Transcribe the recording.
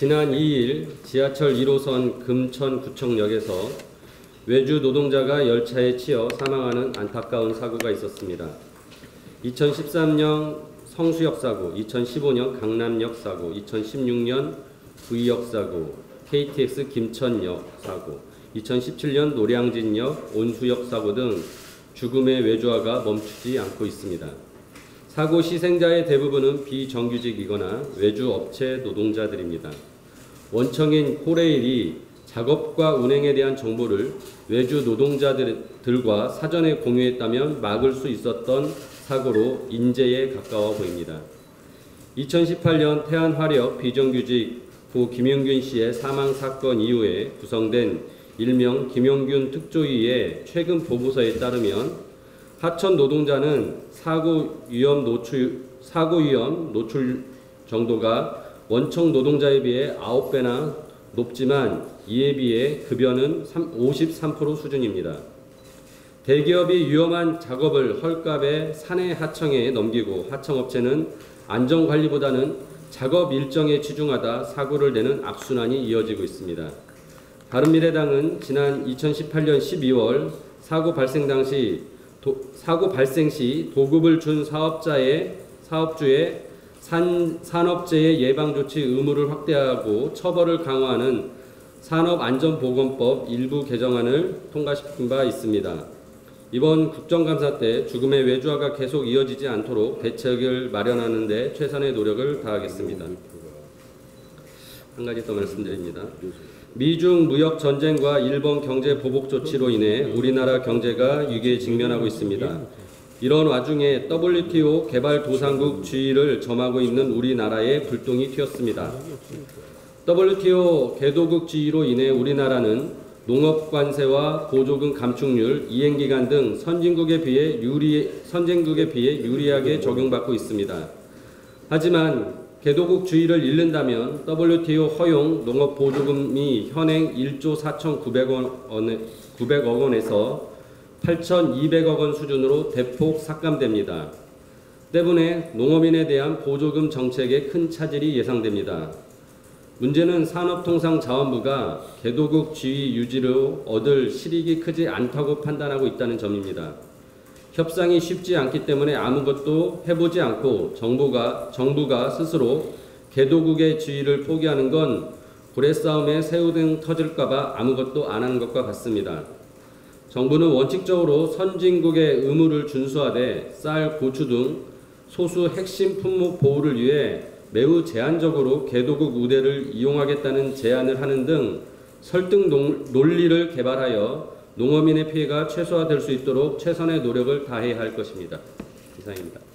지난 2일 지하철 1호선 금천구청역에서 외주 노동자가 열차에 치여 사망하는 안타까운 사고가 있었습니다. 2013년 성수역 사고, 2015년 강남역 사고, 2016년 구의역 사고, KTX 김천역 사고, 2017년 노량진역 온수역 사고 등 죽음의 외주화가 멈추지 않고 있습니다. 사고 희생자의 대부분은 비정규직이거나 외주업체 노동자들입니다. 원청인 코레일이 작업과 운행에 대한 정보를 외주 노동자들과 사전에 공유했다면 막을 수 있었던 사고로 인재에 가까워 보입니다. 2018년 태안화력 비정규직 고 김용균 씨의 사망 사건 이후에 구성된 일명 김용균 특조위의 최근 보고서에 따르면 하천 노동자는 사고 위험 노출 정도가 원청 노동자에 비해 9배나 높지만 이에 비해 급여는 53% 수준입니다. 대기업이 위험한 작업을 헐값에 사내 하청에 넘기고 하청업체는 안전관리보다는 작업 일정에 치중하다 사고를 내는 악순환이 이어지고 있습니다. 바른미래당은 지난 2018년 12월 사고 발생 시 도급을 준 사업주의 산업재해 예방조치 의무를 확대하고 처벌을 강화하는 산업안전보건법 일부 개정안을 통과시킨 바 있습니다. 이번 국정감사 때 죽음의 외주화가 계속 이어지지 않도록 대책을 마련하는 데 최선의 노력을 다하겠습니다. 한 가지 더 말씀드립니다. 미중 무역 전쟁과 일본 경제 보복 조치로 인해 우리나라 경제가 위기에 직면하고 있습니다. 이런 와중에 WTO 개발도상국 지위를 점하고 있는 우리나라에 불똥이 튀었습니다. WTO 개도국 지위로 인해 우리나라는 농업 관세와 보조금 감축률, 이행기간 등 선진국에 비해 유리하게 적용받고 있습니다. 하지만 개도국 주의를 잃는다면 WTO 허용 농업 보조금이 현행 1조 4,900억 원에서 8,200억 원 수준으로 대폭 삭감됩니다. 때문에 농업인에 대한 보조금 정책에 큰 차질이 예상됩니다. 문제는 산업통상자원부가 개도국 지위 유지로 얻을 실익이 크지 않다고 판단하고 있다는 점입니다. 협상이 쉽지 않기 때문에 아무것도 해보지 않고 정부가 스스로 개도국의 지위를 포기하는 건 고래싸움에 새우등 터질까봐 아무것도 안 하는 것과 같습니다. 정부는 원칙적으로 선진국의 의무를 준수하되 쌀, 고추 등 소수 핵심 품목 보호를 위해 매우 제한적으로 개도국 우대를 이용하겠다는 제안을 하는 등 설득 논리를 개발하여 농업인의 피해가 최소화될 수 있도록 최선의 노력을 다해야 할 것입니다. 이상입니다.